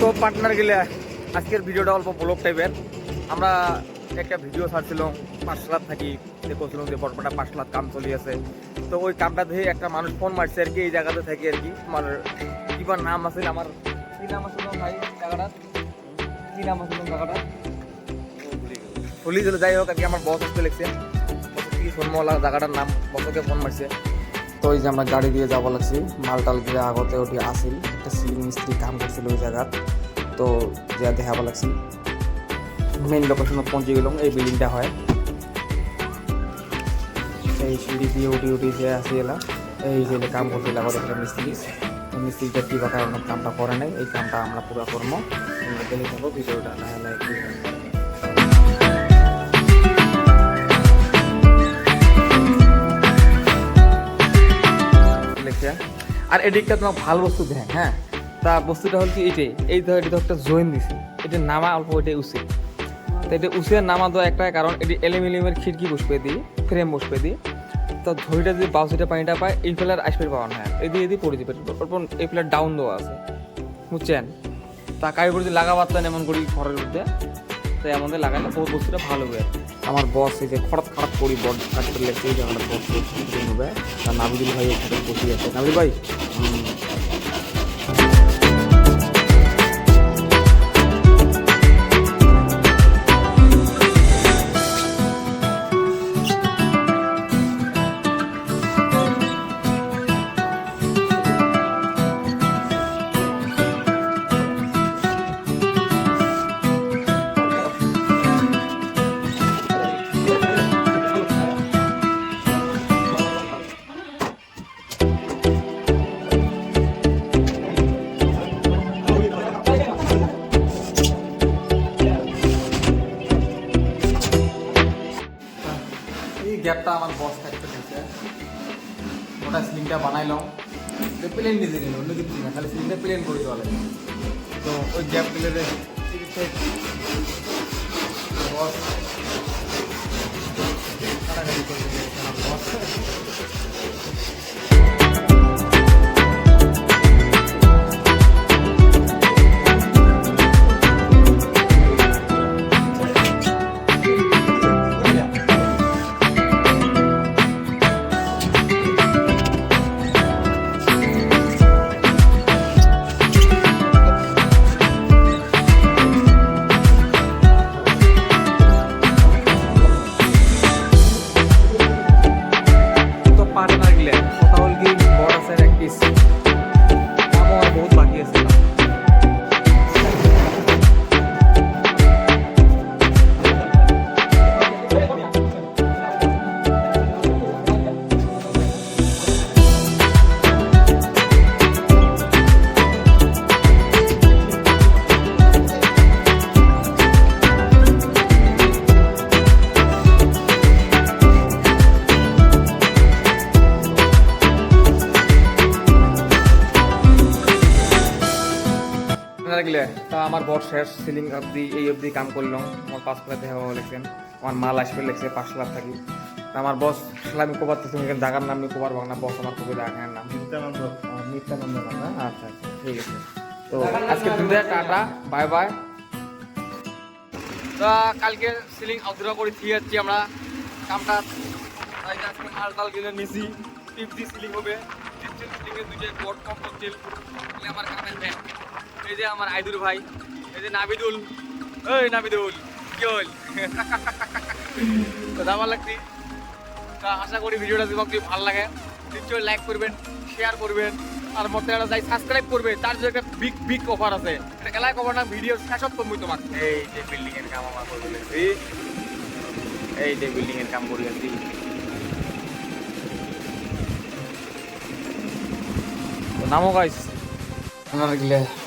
তো পার্টনার গেলে আজকের ভিডিওটা অল্প ব্লগ টাইপের। আমরা একটা ভিডিও ছাড়ছিলাম পাঁচলাত থাকি, দেখছিলাম যে বরপাটা পাঁচলাত কাম চলি আছে। তো ওই কামটা দেখে একটা মানুষ ফোন মারছে আর কি, এই জায়গাতে থাকি আর কি। তোমার কিবার নাম আছে, আমার কি নাম আছে ভাই জায়গাটা, কি নাম আছে জায়গাটা ভুলি গেল। যাই হোক আর কি, আমার বস আসতে লিখছে কি ফোনওয়ালা জায়গাটার নাম, বসকে ফোন মারছে। তো এই যে আমরা গাড়ি দিয়ে যাবো লাগছি, মালটাল দিয়ে আগতে ওটি আসিল একটা সিলিং মিস্ত্রি কাম করছিল ওই জায়গার। তো যা দেখাবো লাগছি মেইন লোকেশনে পৌঁছে গেলাম। এই বিল্ডিংটা হয়, এই সিঁড়ি দিয়ে উঠি উঠি যে আসি এলাম। এই যে কাম করছিল আবার একটা মিস্ত্রি, মিস্ত্রিটা কী বা কারণে কামটা করে নাই, এই কামটা আমরা পুরো করবো। দেখে থাকবো ভিডিওটা লাহে লাহে কি হয়। আর এদিকটা তোমার ভালো বস্তু দেখ, হ্যাঁ তা বস্তুটা হল কি এইটাই, এই ধর এটা একটা জয়েন দিছে, এটা নামা অল্প ওইটাই উচিত। তো এটা উচিত নামা দেওয়া একটাই কারণ, এটি অ্যালুমিনিয়ামের খিড়কি বসবে দিই, ফ্রেম বসবে দিই। তো ধরিটা যদি বাউসিটা পানিটা পায় এই ফেলার আসবে পাওয়া না, এদিকে পড়ে যাবে। অল্প এই ফেলার ডাউন দেওয়া আছে বুঝছেন। তা কারিগর যদি লাগাবারতেন এমন করি ঘরের মধ্যে, তো এমন লাগাইলে বহুত বস্তুটা ভালো হবে। আমার বস এই যে খড়াত খারাপ করি বড কাটতে লেগেছে, এই জায়গাটা বস নেবে। তার নাবিদুল ভাই এখানে বসে আছে। নাবিদুল ভাই গ্যাপটা আমার বস থাকতে দিয়েছে, ওটা সিলিংটা বানাইলাম প্লেন নিজে নিল, অন্য কিছু না, খালি সিলিংটা প্লেন করে চলে। তো ওই গ্যাপ প্লেনে বস কাটাকাটি করে বস। তা আমার বর শেষ সিলিং অবধি এই অবধি কাম করলাম। আমার 5 লাখ দেখা লিখছেন, আমার মাল আসবে লিখছে 5 লাখ থাকি। আমার বস আমি কোবার তুমি জায়গার নাম কোবার ভাগ না, বস আমার কবি জায়গার নাম নিত্যানন্দ নাম না। আচ্ছা আচ্ছা ঠিক আছে। তো আজকে দুধে টাটা বাই বাই। তা কালকে সিলিং আউটডোর করে দিয়ে যাচ্ছি আমরা কামটা। আজকে মাল টাল কিনে নিছি, 50 সিলিং হবে, সিলিংয়ের দুইটা বোর্ড কম করছিল আমার কামের ব্যাগ। এই যে আমার আইদুল ভাই, এই যে নাবিদুল, ওই নাবিদুল কি হল তো দাবার লাগছি। তা আশা করি ভিডিওটা যদি ভালো লাগে নিশ্চয়ই লাইক করবেন, শেয়ার করবেন, আর মধ্যে যাই সাবস্ক্রাইব করবে। তার যে একটা বিগ বিগ অফার আছে, এটা এলাকা অফার না, ভিডিও শেষত করবো তোমার। এই যে বিল্ডিং এর কাম আমার করে দিয়েছি, এই যে বিল্ডিং এর কাম করে আছি। তো নামো গাইস,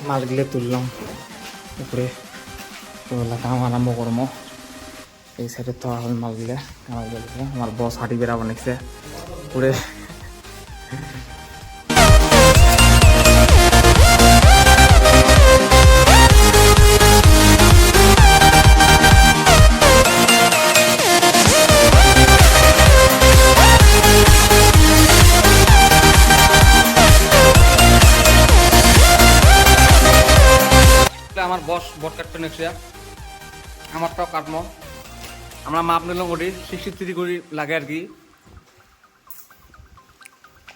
মালগুলো তুললাম উপরে, তো কাম আরম্ভ করবো। এই সাইডে তো হল মালগুলো, আমার বস হাঁটি বেড়া বানাইছে উপরে। আমার বট কাটতে নেক্সট আমারটাও কাটমো আমরা মাপ নিলাম ওটি 63 করে লাগে আর কি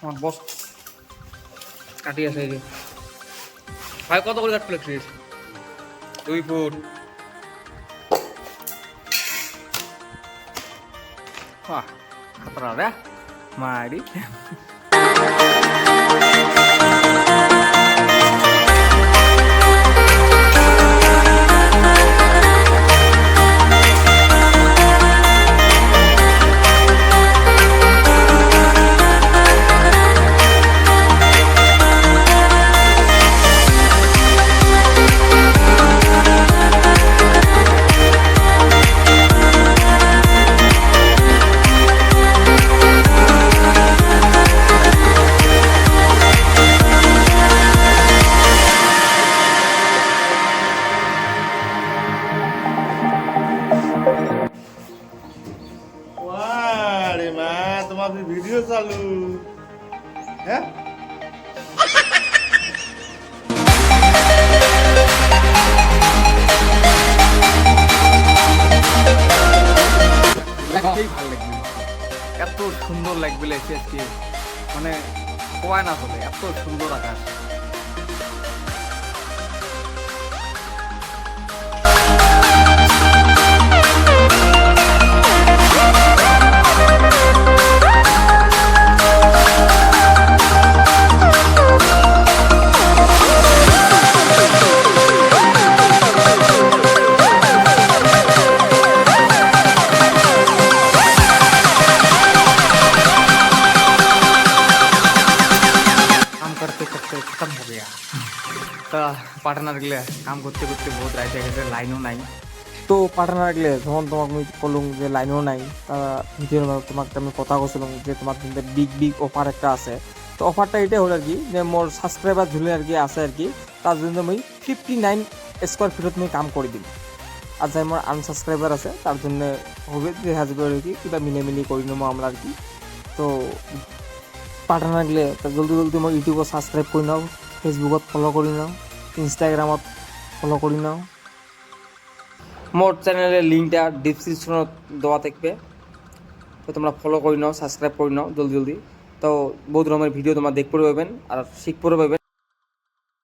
আমার বস কাটি আছে এই যে ভাই কত করে কাটতে লাগছিস 2 foot wah kapan ada mari আরে মা তোমার ভিডিও চালু হ্যাঁ দেখতেই ভালো লাগবে এত সুন্দর লাগবে আজকে মানে কোয়ায় না চলে এত সুন্দর আকাশ करते करते खत्म हो गया तो पार्टनार गले काम करते करते बहुत राइट है लाइनও নাই তো পার্টনার গেলে যখন তোমাকে আমি বললাম যে লাইনও নাই ভিডিওর তোমাকে আমি কথা বলছিলাম যে তোমার কিন্তু বিগ বিগ অফার একটা আছে তো অফারটা এটা হলো আর কি যে মোর সাবস্ক্রাইবার ঝুলে আর কি আছে আর কি তার জন্য আমি 59 স্কোয়ার ফিটত আমি কাম করে দিম আর যাই মোর আনসাবস্ক্রাইবার আছে তার জন্য হবে যে হাজবে আর কি কিবা মিলে করে নেবো আমরা আর কি তো পার্টনার গেলে জলদি জলদি মই ইউটিউবত সাবস্ক্রাইব কৰি নাও ফেচবুকত ফলো কৰি নাও ইনষ্টাগ্ৰামত ফলো কৰি নাও মোর চ্যানেলের লিঙ্কটা ডিসক্রিপশনত দেওয়া থাকবে তো তোমরা ফলো করে নাও সাবস্ক্রাইব করে নাও জলদি জলদি তো বহুত রকমের ভিডিও তোমরা দেখতে পারবেন আর শিখতে পারবেন